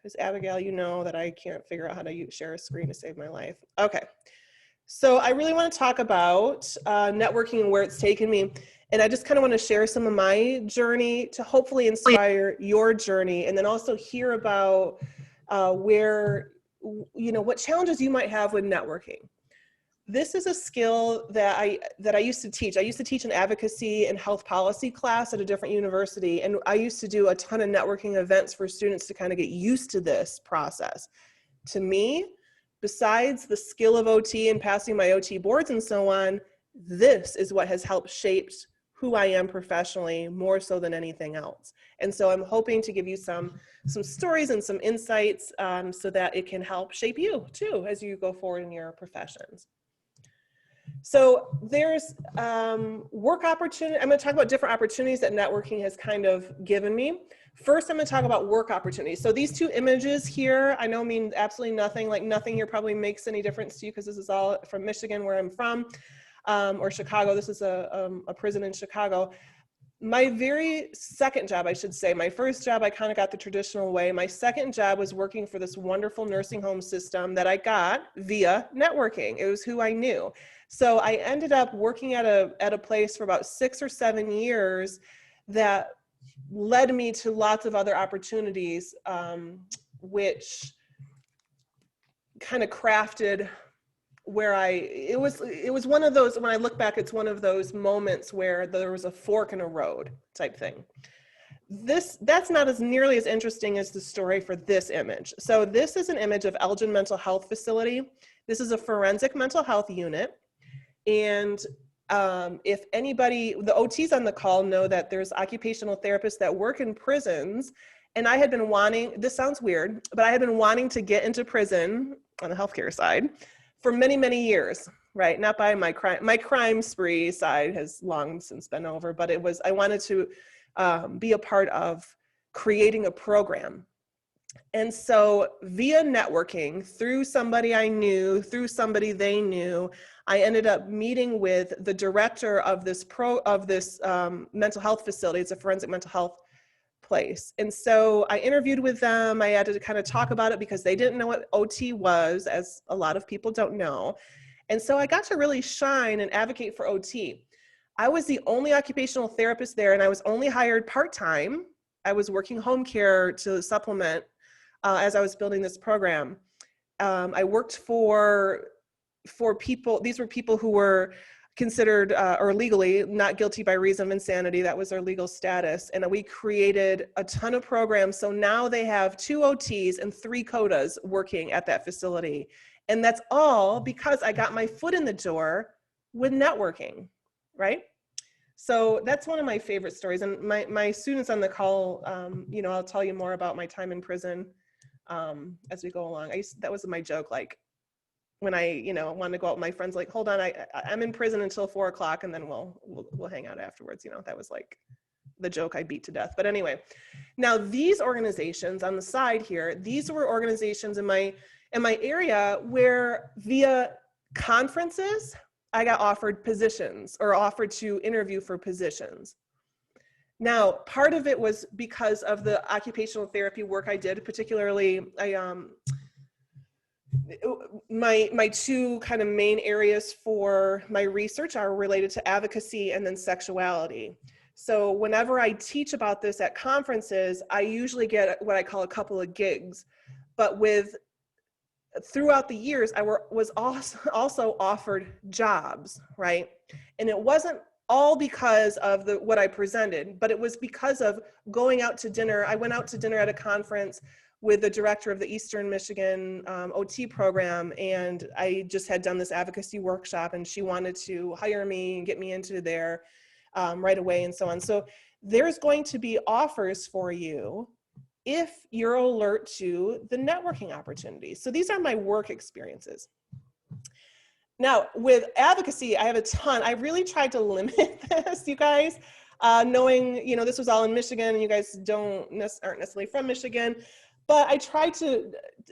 because Abigail, you know that I can't figure out how to share a screen to save my life. Okay, so I really want to talk about networking and where it's taken me. And I just kind of want to share some of my journey to hopefully inspire your journey, and then also hear about where, you know, what challenges you might have with networking. This is a skill that I used to teach. I used to teach an advocacy and health policy class at a different university. And I used to do a ton of networking events for students to kind of get used to this process. To me, besides the skill of OT and passing my OT boards and so on, this is what has helped shape who I am professionally more so than anything else. And so I'm hoping to give you some stories and some insights so that it can help shape you too as you go forward in your professions. So there's work opportunity. I'm going to talk about different opportunities that networking has kind of given me. First, I'm going to talk about work opportunities. So these two images here, I know mean absolutely nothing. Like nothing here probably makes any difference to you because this is all from Michigan, where I'm from, or Chicago. This is a prison in Chicago. My very second job, I should say, my first job, I kind of got the traditional way. My second job was working for this wonderful nursing home system that I got via networking. It was who I knew. So I ended up working at a place for about 6 or 7 years that led me to lots of other opportunities, which kind of crafted where it was one of those, when I look back, it's one of those moments where there was a fork in a road type thing. That's not as nearly as interesting as the story for this image. So this is an image of Elgin Mental Health Facility. This is a forensic mental health unit. And if anybody, the OTs on the call know that there's occupational therapists that work in prisons. And I had been wanting, this sounds weird, but I had been wanting to get into prison on the healthcare side for many, many years, right? Not by my crime spree side has long since been over, but it was, I wanted to be a part of creating a program. And so via networking, through somebody I knew, through somebody they knew, I ended up meeting with the director of this mental health facility. It's a forensic mental health place. And so I interviewed with them. I had to kind of talk about it because they didn't know what OT was, as a lot of people don't know. And so I got to really shine and advocate for OT. I was the only occupational therapist there, and I was only hired part-time. I was working home care to supplement as I was building this program. I worked for people, these were people who were considered or legally not guilty by reason of insanity. That was their legal status. And we created a ton of programs. So now they have 2 OTs and 3 CODAs working at that facility. And that's all because I got my foot in the door with networking, right? So that's one of my favorite stories. And my students on the call, you know, I'll tell you more about my time in prison as we go along. That was my joke, like, when I, you know, wanted to go out with my friends, like, hold on, I'm in prison until 4 o'clock and then we'll hang out afterwards. You know, that was like the joke I beat to death. But anyway, now these organizations on the side here, these were organizations in my area where via conferences, I got offered positions or offered to interview for positions. Now, part of it was because of the occupational therapy work I did, particularly my 2 kind of main areas for my research are related to advocacy and then sexuality. So whenever I teach about this at conferences, I usually get what I call a couple of gigs. But throughout the years, I was also offered jobs, right? And it wasn't all because of what I presented, but it was because of going out to dinner. I went out to dinner at a conference with the director of the Eastern Michigan OT program, and I just had done this advocacy workshop, and she wanted to hire me and get me into there right away and so on. So there's going to be offers for you if you're alert to the networking opportunities. So these are my work experiences. Now with advocacy, I have a ton. I really tried to limit this, you guys, knowing, you know, this was all in Michigan and you guys aren't necessarily from Michigan. But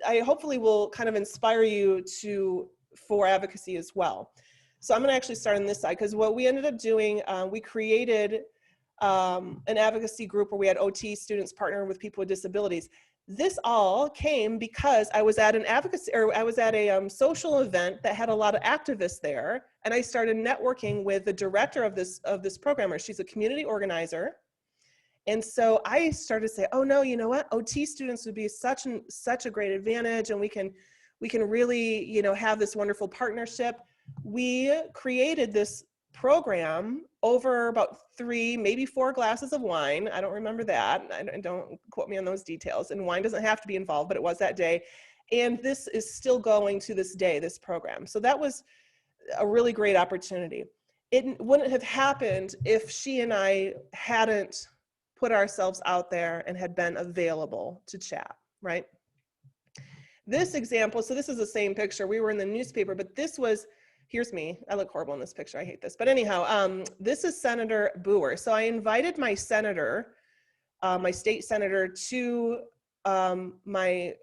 I hopefully will kind of inspire you for advocacy as well. So I'm gonna actually start on this side, because what we ended up doing, we created an advocacy group where we had OT students partner with people with disabilities. This all came because I was at an advocacy, or I was at a social event that had a lot of activists there, and I started networking with the director of this program. She's a community organizer, and so I started to say, oh no, you know what? OT students would be such a great advantage, and we can really, you know, have this wonderful partnership. We created this program over about 3, maybe 4 glasses of wine. I don't remember that. I don't quote me on those details. And wine doesn't have to be involved, but it was that day. And this is still going to this day, this program. So that was a really great opportunity. It wouldn't have happened if she and I hadn't put ourselves out there and had been available to chat, right? This example, so this is the same picture. We were in the newspaper, but this was, here's me. I look horrible in this picture. I hate this. But anyhow, this is Senator Booher. So I invited my senator, my state senator, to my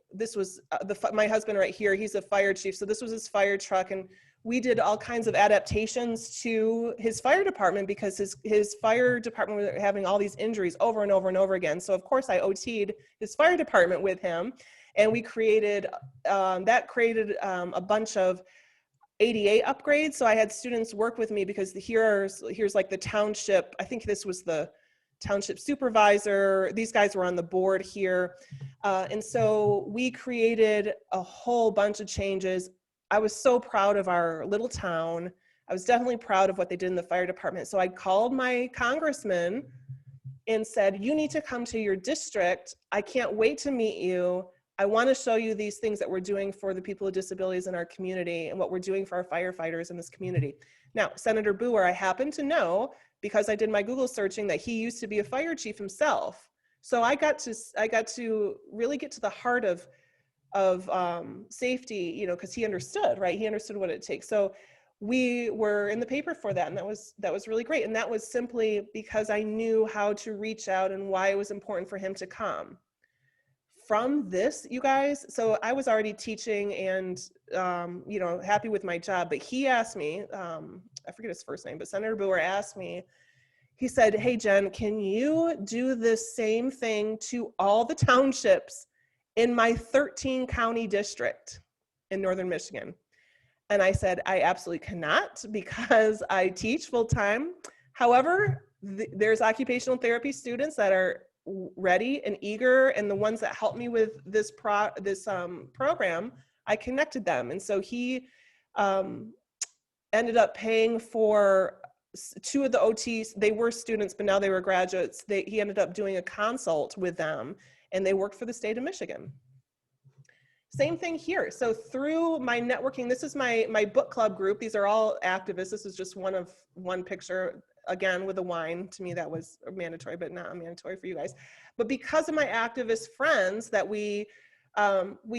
husband right here. He's a fire chief. So this was his fire truck. And we did all kinds of adaptations to his fire department because his fire department was having all these injuries over and over and over again. So of course I OT'd his fire department with him. And we created, that created a bunch of ADA upgrades. So I had students work with me because here's like the township, I think this was the township supervisor. These guys were on the board here. And so we created a whole bunch of changes. I was so proud of our little town. I was definitely proud of what they did in the fire department. So I called my congressman and said, you need to come to your district. I can't wait to meet you. I want to show you these things that we're doing for the people with disabilities in our community and what we're doing for our firefighters in this community. Now, Senator Booher, I happen to know, because I did my Google searching, that he used to be a fire chief himself. So I got to really get to the heart of safety, you know, because he understood, right? He understood what it takes. So we were in the paper for that, and that was really great. And that was simply because I knew how to reach out and why it was important for him to come. From this, you guys, so I was already teaching and, you know, happy with my job, but he asked me, I forget his first name, but Senator Booher asked me, he said, hey, Jen, can you do the same thing to all the townships in my 13 county district in Northern Michigan? And I said, I absolutely cannot, because I teach full time. However, there's occupational therapy students that are ready and eager, and the ones that helped me with this program, I connected them. And so he ended up paying for 2 of the OTs. They were students, but now they were graduates. He ended up doing a consult with them, and they worked for the state of Michigan. Same thing here. So through my networking, this is my book club group. These are all activists. This is just one picture. Again, with the wine, to me that was mandatory, but not mandatory for you guys. But because of my activist friends that we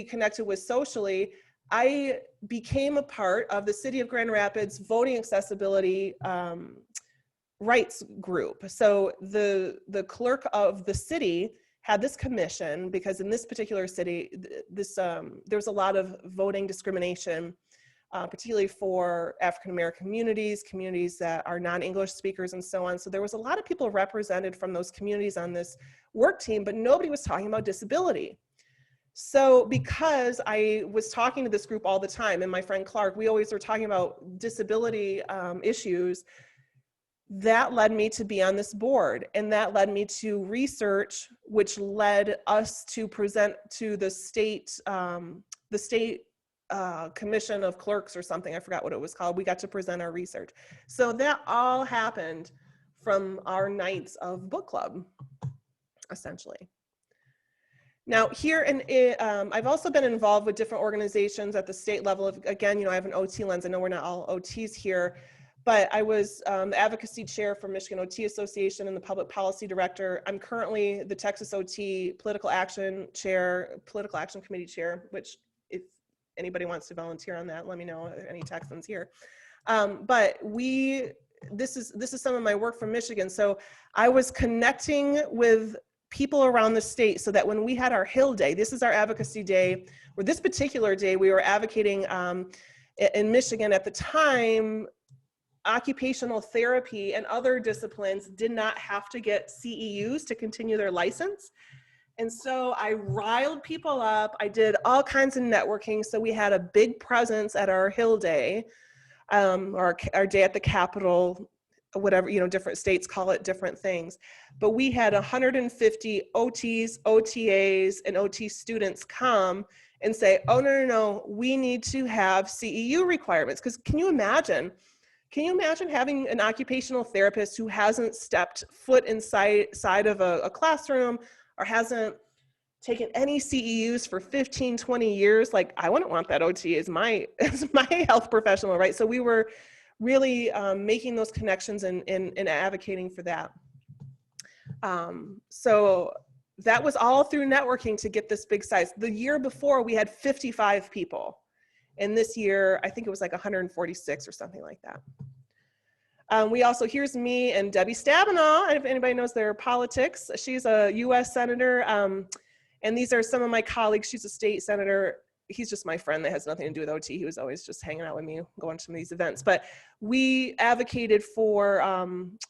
connected with socially, I became a part of the City of Grand Rapids voting accessibility rights group. So the clerk of the city had this commission, because in this particular city, there was a lot of voting discrimination, particularly for African-American communities that are non-English speakers and so on. So there was a lot of people represented from those communities on this work team, but nobody was talking about disability. So because I was talking to this group all the time, and my friend Clark, we always were talking about disability issues, that led me to be on this board, and that led me to research, which led us to present to the state commission of clerks or something. I forgot what it was called. We got to present our research. So that all happened from our nights of book club, essentially. Now here, I've also been involved with different organizations at the state level. Again, you know, I have an OT lens. I know we're not all OTs here, but I was the advocacy chair for Michigan OT Association and the public policy director. I'm currently the Texas OT political action committee chair, which if anybody wants to volunteer on that, let me know, any Texans here. But this is some of my work from Michigan. So I was connecting with people around the state so that when we had our Hill Day, this is our advocacy day, or this particular day we were advocating in Michigan at the time, occupational therapy and other disciplines did not have to get CEUs to continue their license. And so I riled people up. I did all kinds of networking. So we had a big presence at our Hill Day, or our day at the Capitol, whatever, different states call it different things. But we had 150 OTs, OTAs, and OT students come and say, oh, no, we need to have CEU requirements. Because can you imagine having an occupational therapist who hasn't stepped foot inside of a classroom or hasn't taken any CEUs for 15, 20 years? Like, I wouldn't want that OT as my health professional, right? So we were really making those connections and advocating for that. So that was all through networking to get this big size. The year before, we had 55 people. And this year, I think it was like 146 or something like that. We also, here's me and Debbie Stabenow, if anybody knows their politics. She's a US Senator, and these are some of my colleagues. She's a state senator. He's just my friend that has nothing to do with OT. He was always just hanging out with me, going to some of these events. But we advocated for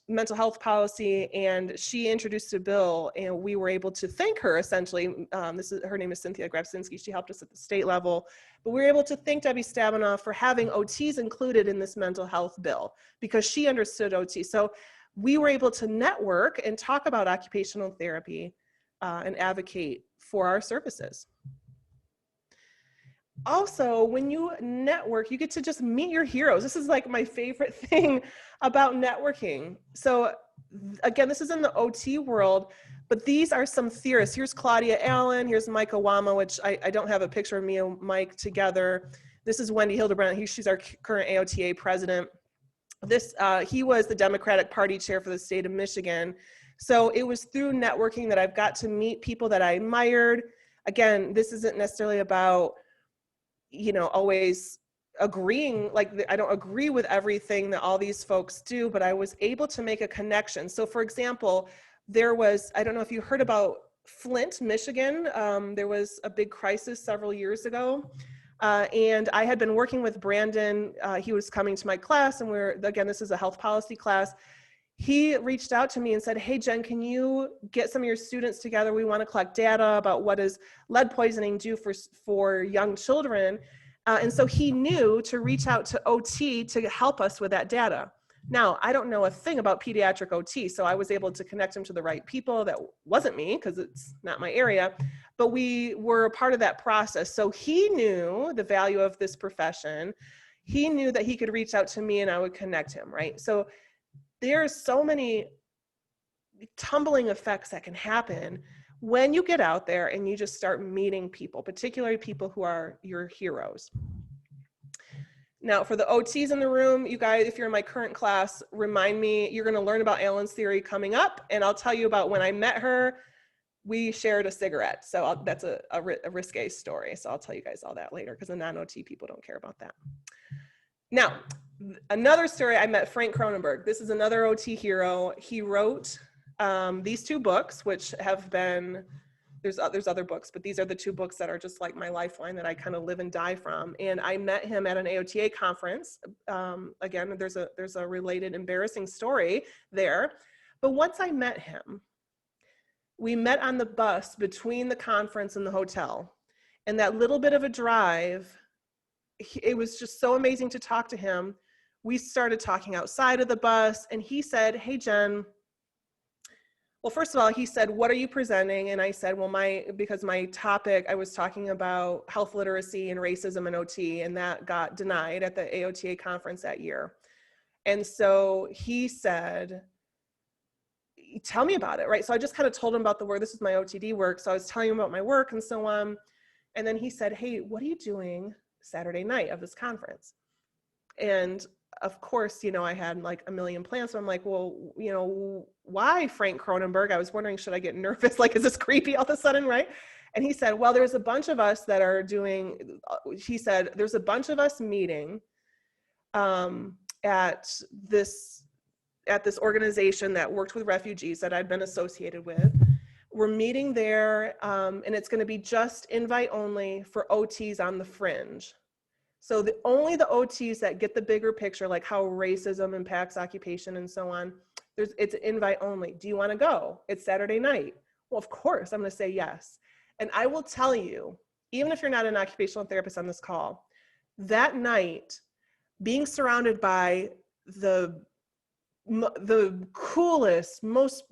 mental health policy, and she introduced a bill, and we were able to thank her, essentially. Her name is Cynthia Grabczynski. She helped us at the state level. But we were able to thank Debbie Stabenow for having OTs included in this mental health bill, because she understood OT. So we were able to network and talk about occupational therapy and advocate for our services. Also, when you network, you get to just meet your heroes. This is like my favorite thing about networking. So again, this is in the OT world, but these are some theorists. Here's Claudia Allen, here's Mike Awama, which I don't have a picture of me and Mike together. This is Wendy Hildebrand. She's our current AOTA president. He was the Democratic Party chair for the state of Michigan. So it was through networking that I've got to meet people that I admired. Again, this isn't necessarily about always agreeing, like I don't agree with everything that all these folks do, but I was able to make a connection. So for example, I don't know if you heard about Flint, Michigan. There was a big crisis several years ago. And I had been working with Brandon. He was coming to my class, and again, this is a health policy class. He reached out to me and said, hey, Jen, can you get some of your students together? We want to collect data about what does lead poisoning do for young children. And so he knew to reach out to OT to help us with that data. Now, I don't know a thing about pediatric OT, so I was able to connect him to the right people. That wasn't me, because it's not my area, but we were a part of that process. So he knew the value of this profession. He knew that he could reach out to me and I would connect him, right? So there's so many tumbling effects that can happen when you get out there and you just start meeting people, particularly people who are your heroes. Now, for the OTs in the room, you guys, if you're in my current class, remind me, you're going to learn about Allen's theory coming up, and I'll tell you about when I met her. We shared a cigarette, so that's a risque story, so I'll tell you guys all that later, because the non-OT people don't care about that. Now, another story, I met Frank Kronenberg. This is another OT hero. He wrote these two books, which have been, there's other books, but these are the two books that are just like my lifeline that I kind of live and die from. And I met him at an AOTA conference. Again, there's a related embarrassing story there. But once I met him, we met on the bus between the conference and the hotel. And that little bit of a drive, it was just so amazing to talk to him. We started talking outside of the bus, and he said, hey, Jen, well, first of all, he said, what are you presenting? And I said, well, because my topic, I was talking about health literacy and racism in OT, and that got denied at the AOTA conference that year. And so he said, tell me about it, right? So I just kind of told him about the work. This is my OTD work. So I was telling him about my work and so on. And then he said, hey, what are you doing Saturday night of this conference? And of course, I had like a million plans. So I'm like, well, why Frank Kronenberg? I was wondering, should I get nervous? Like, is this creepy all of a sudden, right? And he said, well, there's a bunch of us that are doing, he said, there's a bunch of us meeting at this organization that worked with refugees that I'd been associated with. We're meeting there, and it's going to be just invite only for OTs on the fringe. So only the OTs that get the bigger picture, like how racism impacts occupation and so on, it's invite only. Do you want to go? It's Saturday night. Well, of course, I'm going to say yes. And I will tell you, even if you're not an occupational therapist on this call, that night, being surrounded by the coolest, most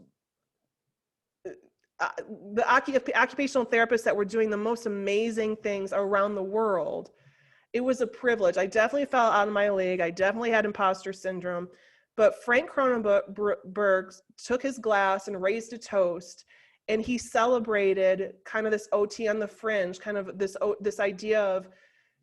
the occupational therapists that were doing the most amazing things around the world, it was a privilege. I definitely fell out of my league. I definitely had imposter syndrome. But Frank Kronenberg took his glass and raised a toast, and he celebrated kind of this OT on the fringe, kind of this idea of,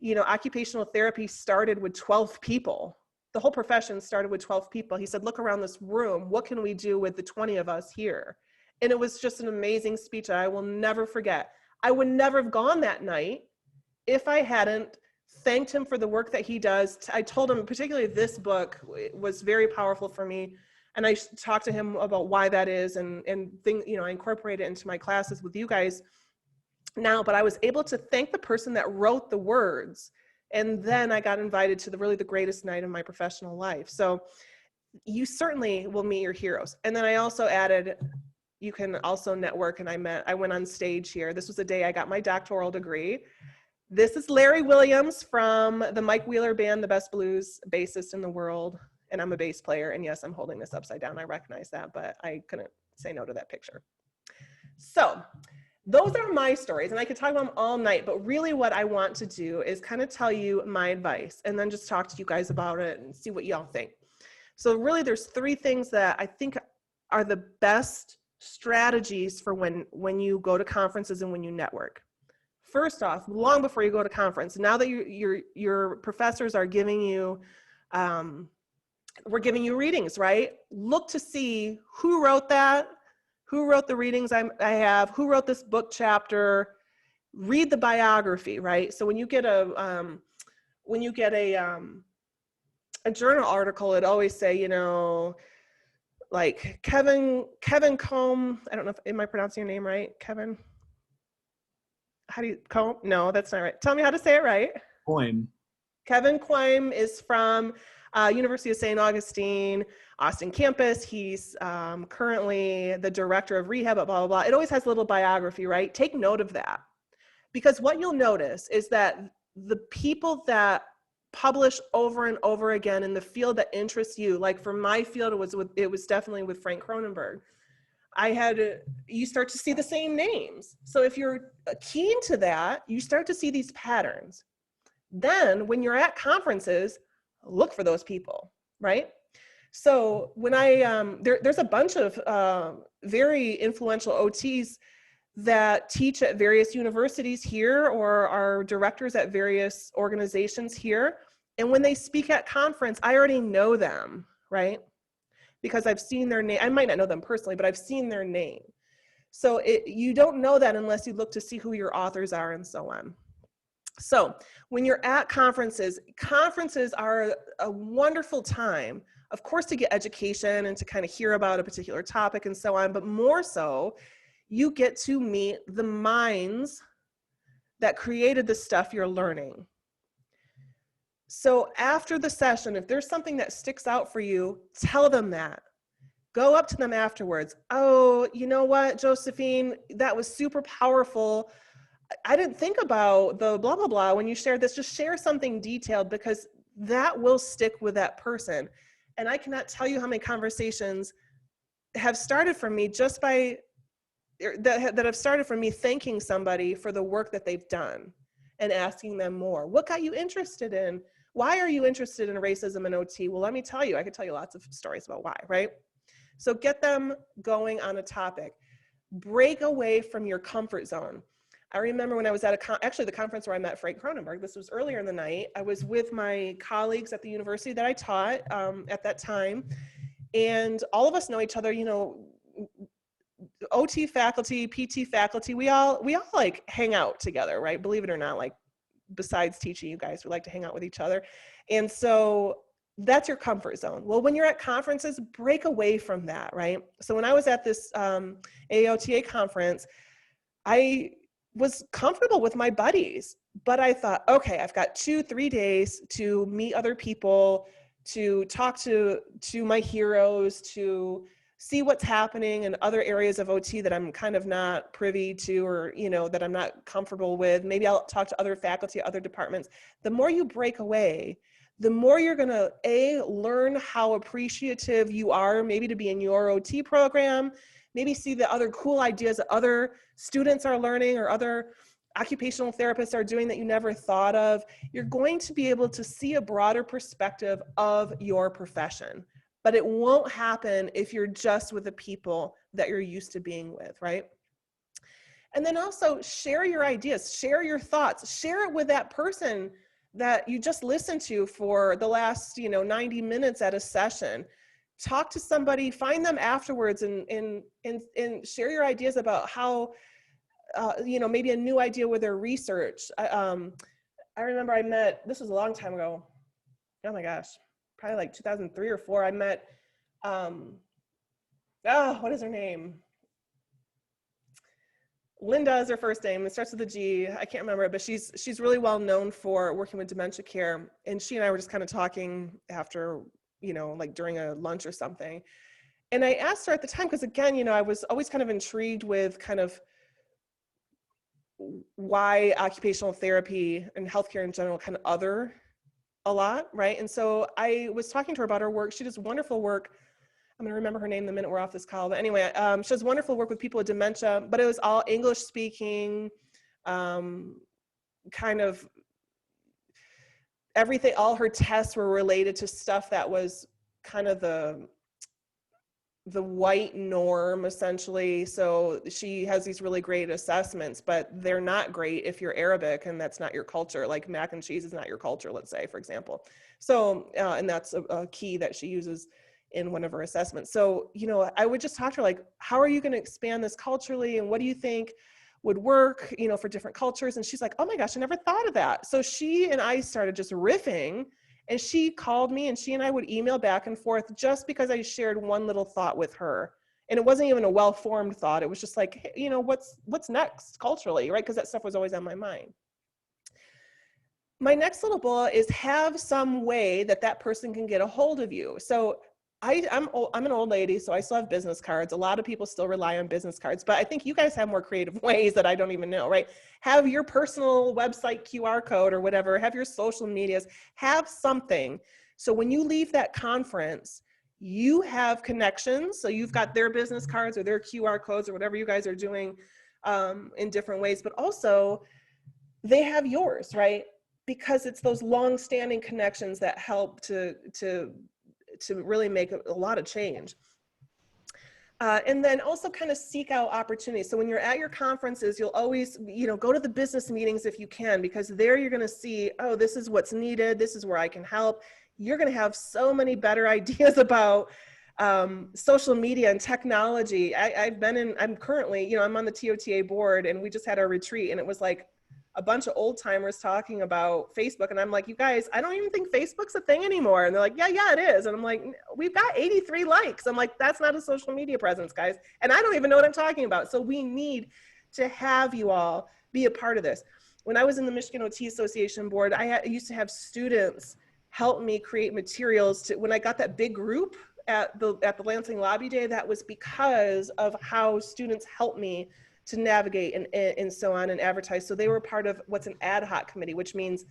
you know, occupational therapy started with 12 people. The whole profession started with 12 people. He said, look around this room. What can we do with the 20 of us here? And it was just an amazing speech that I will never forget. I would never have gone that night if I hadn't thanked him for the work that he does. I told him, particularly this book was very powerful for me. And I talked to him about why that is, and things, you know, I incorporate it into my classes with you guys now, but I was able to thank the person that wrote the words. And then I got invited to the greatest night of my professional life. So you certainly will meet your heroes. And then I also added, you can also network. And I went on stage here. This was the day I got my doctoral degree. This is Larry Williams from the Mike Wheeler Band, the best blues bassist in the world. And I'm a bass player. And yes, I'm holding this upside down. I recognize that, but I couldn't say no to that picture. So those are my stories, and I could talk about them all night, but really what I want to do is kind of tell you my advice and then just talk to you guys about it and see what y'all think. So really there's 3 things that I think are the best strategies for when you go to conferences and when you network. First off, long before you go to conference, now that your professors are giving you, we're giving you readings, right? Look to see who wrote that, who wrote the readings I have, who wrote this book chapter. Read the biography, right? So when you get a journal article, it always say, you know, like Kevin Combe. I don't know if, am I pronouncing your name right, Kevin? How do you, Combe? No, that's not right. Tell me how to say it right. Quoim. Kevin Quoim is from University of St. Augustine, Austin campus. He's currently the director of rehab, blah, blah, blah. It always has a little biography, right? Take note of that. Because what you'll notice is that the people that publish over and over again in the field that interests you, like for my field, it was definitely with Frank Kronenberg. You start to see the same names. So if you're keen to that, you start to see these patterns. Then when you're at conferences, look for those people, right? So when there's a bunch of very influential OTs that teach at various universities here or are directors at various organizations here. And when they speak at conference, I already know them, right? Because I've seen their name. I might not know them personally, but I've seen their name. So you don't know that unless you look to see who your authors are and so on. So when you're at conferences are a wonderful time, of course, to get education and to kind of hear about a particular topic and so on, but more so, you get to meet the minds that created the stuff you're learning. So after the session, if there's something that sticks out for you, tell them that. Go up to them afterwards. Oh, you know what, Josephine, that was super powerful. I didn't think about the blah, blah, blah when you shared this. Just share something detailed because that will stick with that person. And I cannot tell you how many conversations have started from me just by that have started from me thanking somebody for the work that they've done and asking them more. What got you interested in? Why are you interested in racism and OT? Well, let me tell you, I could tell you lots of stories about why, right? So get them going on a topic. Break away from your comfort zone. I remember when I was at actually the conference where I met Frank Kronenberg, this was earlier in the night. I was with my colleagues at the university that I taught at that time. And all of us know each other, you know, OT faculty, PT faculty, we all like hang out together, right? Believe it or not, like besides teaching you guys, we like to hang out with each other. And so that's your comfort zone. Well, when you're at conferences, break away from that, right? So when I was at this AOTA conference, I was comfortable with my buddies, but I thought, okay, I've got 2-3 days to meet other people, to talk to my heroes, to see what's happening in other areas of OT that I'm kind of not privy to, or, you know, that I'm not comfortable with. Maybe I'll talk to other faculty, other departments. The more you break away, the more you're going to learn how appreciative you are, maybe to be in your OT program, maybe see the other cool ideas that other students are learning or other occupational therapists are doing that you never thought of. You're going to be able to see a broader perspective of your profession. But it won't happen if you're just with the people that you're used to being with, right? And then also share your ideas, share your thoughts, share it with that person that you just listened to for the last, 90 minutes at a session. Talk to somebody, find them afterwards, and share your ideas about how, maybe a new idea with their research. I remember this was a long time ago. Oh my gosh. Probably like 2003 or 4, I met, what is her name? Linda is her first name. It starts with a G. I can't remember it, but she's really well known for working with dementia care. And she and I were just kind of talking after, like during a lunch or something. And I asked her at the time, because again, I was always kind of intrigued with kind of why occupational therapy and healthcare in general kind of other a lot, right? And so I was talking to her about her work. She does wonderful work. I'm going to remember her name the minute we're off this call. But anyway, she does wonderful work with people with dementia, but it was all English speaking, kind of everything. All her tests were related to stuff that was kind of the white norm, essentially. So she has these really great assessments, but they're not great if you're Arabic and that's not your culture. Like mac and cheese is not your culture, let's say, for example. So, and that's a key that she uses in one of her assessments. So, I would just talk to her like, how are you going to expand this culturally? And what do you think would work, for different cultures? And she's like, oh my gosh, I never thought of that. So she and I started just riffing. And she called me, and she and I would email back and forth just because I shared one little thought with her. And it wasn't even a well-formed thought. It was just like, hey, what's next culturally, right? Because that stuff was always on my mind. My next little bullet is have some way that person can get a hold of you. So I'm an old lady, so I still have business cards. A lot of people still rely on business cards, but I think you guys have more creative ways that I don't even know, right? Have your personal website QR code or whatever, have your social medias, have something. So when you leave that conference, you have connections. So you've got their business cards or their QR codes or whatever you guys are doing in different ways, but also they have yours, right? Because it's those long-standing connections that help to really make a lot of change. And then also kind of seek out opportunities. So when you're at your conferences, you'll always, go to the business meetings if you can, because there you're going to see, oh, this is what's needed. This is where I can help. You're going to have so many better ideas about social media and technology. I'm currently, I'm on the TOTA board, and we just had our retreat, and it was like a bunch of old timers talking about Facebook. And I'm like, you guys, I don't even think Facebook's a thing anymore. And they're like, yeah, it is. And I'm like, we've got 83 likes. I'm like, that's not a social media presence, guys. And I don't even know what I'm talking about. So we need to have you all be a part of this. When I was in the Michigan OT Association board, I used to have students help me create materials when I got that big group at the Lansing Lobby Day. That was because of how students helped me to navigate and so on and advertise. So they were part of what's an ad hoc committee, which means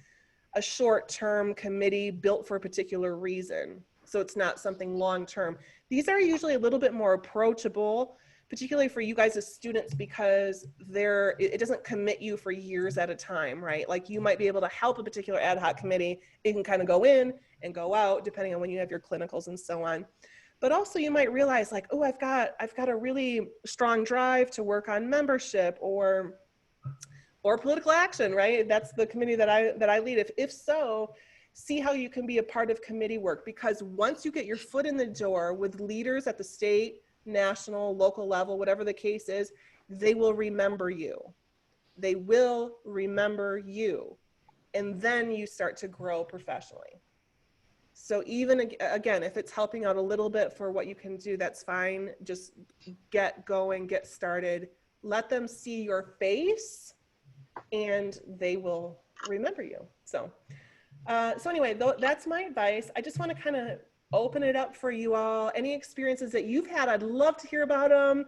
a short-term committee built for a particular reason. So it's not something long-term. These are usually a little bit more approachable, particularly for you guys as students, because it doesn't commit you for years at a time, right? Like you might be able to help a particular ad hoc committee. It can kind of go in and go out depending on when you have your clinicals and so on. But also you might realize like, oh, I've got a really strong drive to work on membership or political action, right? That's the committee that I lead. If so, see how you can be a part of committee work, because once you get your foot in the door with leaders at the state, national, local level, whatever the case is, they will remember you. They will remember you. And then you start to grow professionally. So even again, if it's helping out a little bit for what you can do, that's fine. Just get going, get started. Let them see your face and they will remember you. So anyway, that's my advice. I just want to kind of open it up for you all. Any experiences that you've had, I'd love to hear about them.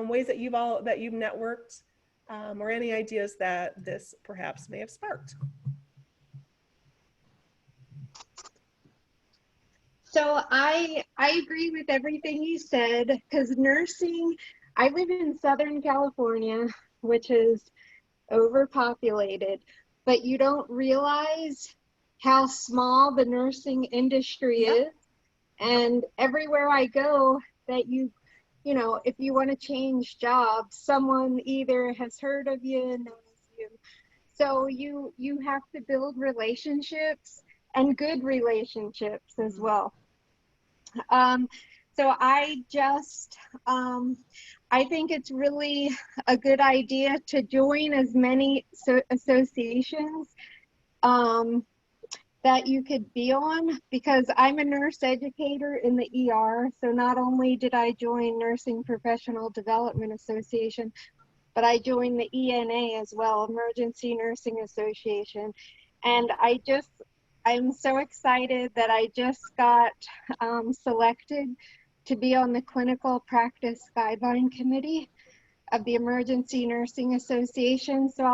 Ways that you've networked, or any ideas that this perhaps may have sparked. So I agree with everything you said, because nursing, I live in Southern California, which is overpopulated, but you don't realize how small the nursing industry is. And everywhere I go that you know, if you want to change jobs, someone either has heard of you and knows you. So you have to build relationships, and good relationships as well. So I think it's really a good idea to join as many associations that you could be on, because I'm a nurse educator in the ER. So not only did I join Nursing Professional Development Association, but I joined the ENA as well, Emergency Nursing Association. And I'm so excited that I just got selected to be on the Clinical Practice Guideline Committee of the Emergency Nursing Association. So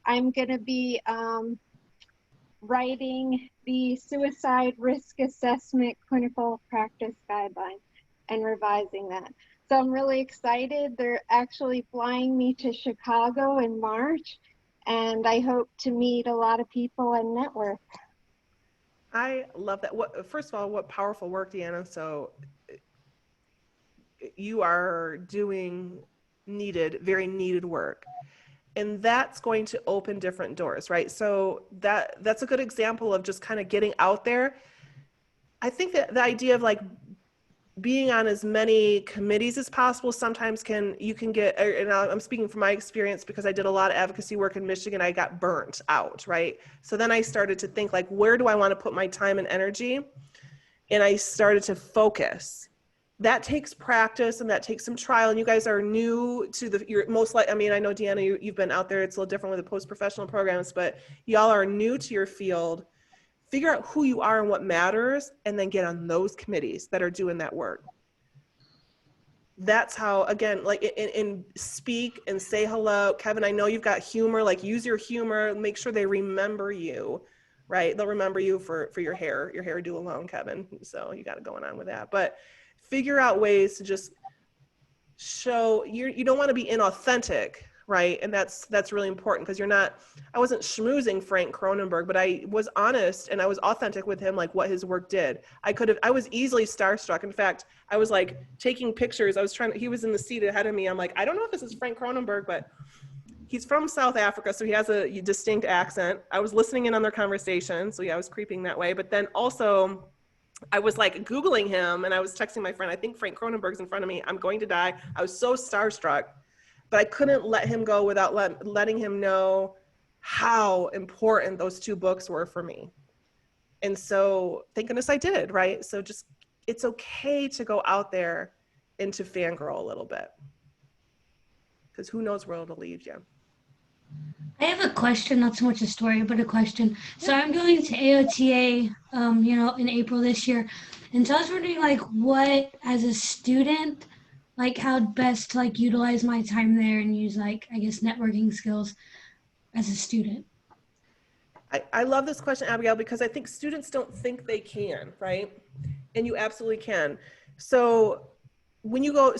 I'm gonna be writing the Suicide Risk Assessment Clinical Practice Guideline and revising that. So I'm really excited. They're actually flying me to Chicago in March, and I hope to meet a lot of people and network. I love that. First of all, what powerful work, Deanna. So you are doing very needed work. And that's going to open different doors, right? So that's a good example of just kind of getting out there. I think that the idea of like being on as many committees as possible sometimes you can get, and I'm speaking from my experience because I did a lot of advocacy work in Michigan, I got burnt out, right? So then I started to think like, where do I want to put my time and energy? And I started to focus. That takes practice and that takes some trial. And you guys are new to you're most like, I mean, I know Deanna, you've been out there. It's a little different with the post-professional programs, but y'all are new to your field. Figure out who you are and what matters, and then get on those committees that are doing that work. That's how, again, like in speak and say hello. Kevin, I know you've got humor, like use your humor, make sure they remember you, right? They'll remember you for your hairdo alone, Kevin. So you got it going on with that. But figure out ways to just show you don't want to be inauthentic, right? And that's really important, because I wasn't schmoozing Frank Kronenberg, but I was honest and I was authentic with him, like what his work did. I was easily starstruck. In fact, I was like taking pictures. He was in the seat ahead of me. I'm like, I don't know if this is Frank Kronenberg, but he's from South Africa, so he has a distinct accent. I was listening in on their conversation, so yeah, I was creeping that way. But then also, I was like Googling him, and I was texting my friend, I think Frank Kronenberg's in front of me. I'm going to die. I was so starstruck, but I couldn't let him go without letting him know how important those two books were for me. And so thank goodness I did, right? So just, it's okay to go out there and to fangirl a little bit, because who knows where it'll lead you. I have a question, not so much a story, but a question. So I'm going to AOTA, in April this year. And so I was wondering, like, what, as a student, like, how best to, like, utilize my time there and use, like, I guess, networking skills as a student. I love this question, Abigail, because I think students don't think they can, right? And you absolutely can. So when you go,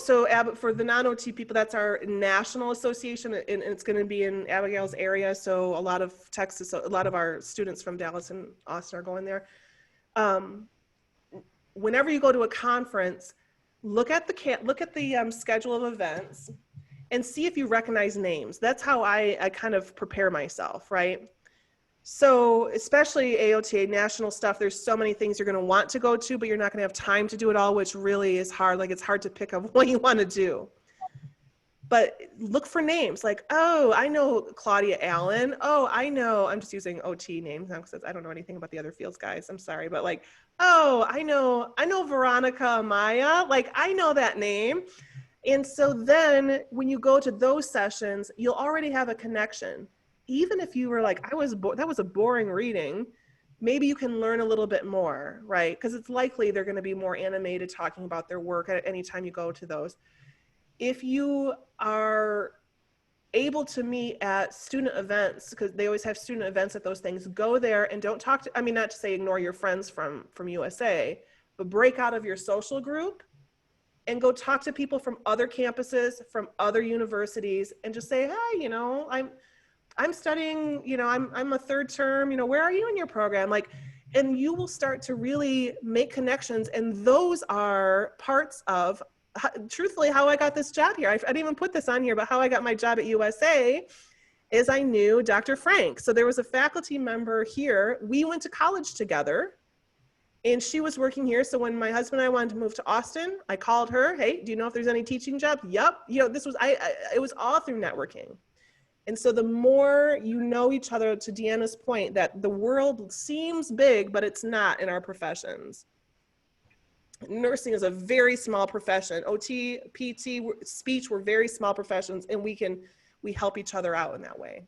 for the non-OT people, that's our national association, and it's going to be in Abigail's area. So a lot of our students from Dallas and Austin are going there. Whenever you go to a conference, look at the schedule of events and see if you recognize names. That's how I kind of prepare myself, right? So especially AOTA national stuff, there's so many things you're going to want to go to, but you're not going to have time to do it all, which really is hard. Like, it's hard to pick up what you want to do. But look for names like, oh, I know Claudia Allen. Oh, I'm just using OT names now because I don't know anything about the other fields, guys. I'm sorry. But like, oh, I know Veronica Amaya. Like, I know that name. And so then when you go to those sessions, you'll already have a connection. Even if you were like, that was a boring reading, maybe you can learn a little bit more, right? Because it's likely they're going to be more animated talking about their work at any time you go to those. If you are able to meet at student events, because they always have student events at those things, go there and don't talk to, I mean, not to say ignore your friends from USA, but break out of your social group and go talk to people from other campuses, from other universities, and just say, hey, you know, I'm studying, you know, I'm a third term, you know, where are you in your program? Like, and you will start to really make connections. And those are parts of, truthfully, how I got this job here. I didn't even put this on here, but how I got my job at USA is I knew Dr. Frank. So there was a faculty member here. We went to college together and she was working here. So when my husband and I wanted to move to Austin, I called her. Hey, do you know if there's any teaching jobs? Yep. You know, this was, it was all through networking. And so the more you know each other, to Deanna's point, that the world seems big, but it's not in our professions. Nursing is a very small profession. OT, PT, speech were very small professions, and we help each other out in that way.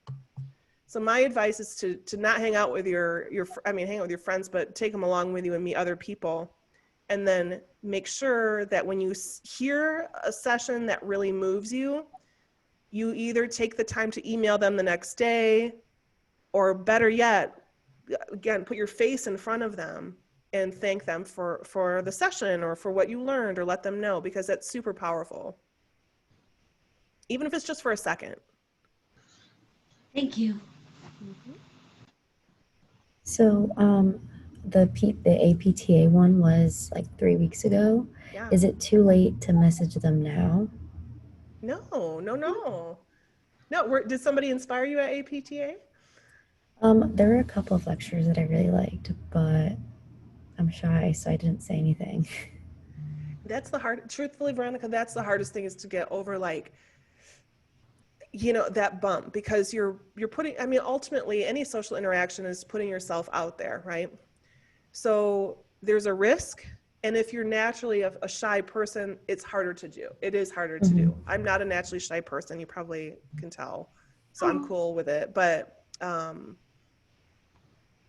So my advice is to not hang out with hang out with your friends, but take them along with you and meet other people. And then make sure that when you hear a session that really moves you, you either take the time to email them the next day, or better yet, again, put your face in front of them and thank them for the session or for what you learned, or let them know, because that's super powerful. Even if it's just for a second. Thank you. So the APTA one was like 3 weeks ago. Yeah. Is it too late to message them now? No. Did somebody inspire you at APTA? There were a couple of lectures that I really liked, but I'm shy, so I didn't say anything. Truthfully, Veronica, that's the hardest thing, is to get over, like, you know, that bump, because you're putting, I mean, ultimately any social interaction is putting yourself out there, right? So there's a risk. And if you're naturally a shy person, it's harder to do. It is harder to do. I'm not a naturally shy person. You probably can tell. So I'm cool with it. But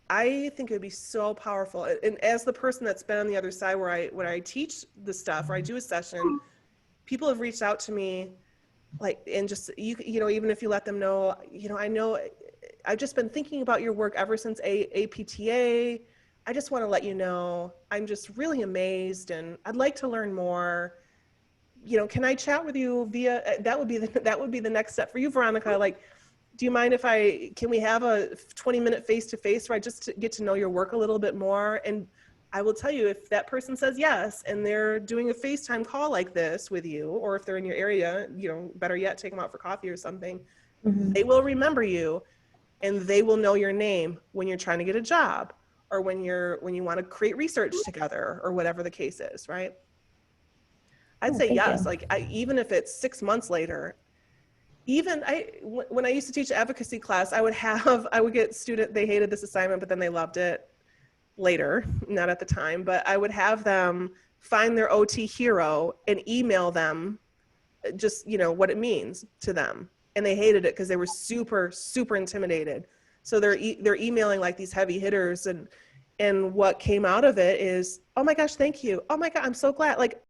I think it would be so powerful. And as the person that's been on the other side, when I teach the stuff or I do a session, people have reached out to me, like, and just, you know, even if you let them know, you know, I've just been thinking about your work ever since APTA. I just want to let you know, I'm just really amazed and I'd like to learn more. You know, can I chat with you via, that would be the next step for you, Veronica. Like, do you mind can we have a 20-minute face-to-face where I just get to know your work a little bit more? And I will tell you, if that person says yes, and they're doing a FaceTime call like this with you, or if they're in your area, you know, better yet, take them out for coffee or something, they will remember you, and they will know your name when you're trying to get a job, or when you want to create research together, or whatever the case is, right? I'd say yes. Like, even if it's 6 months later, when I used to teach advocacy class, I would get students, they hated this assignment, but then they loved it later, not at the time, but I would have them find their OT hero and email them just, you know, what it means to them. And they hated it because they were super, super intimidated. So they're emailing like these heavy hitters, and what came out of it is, oh my gosh, thank you. Oh my God, I'm so glad. Like,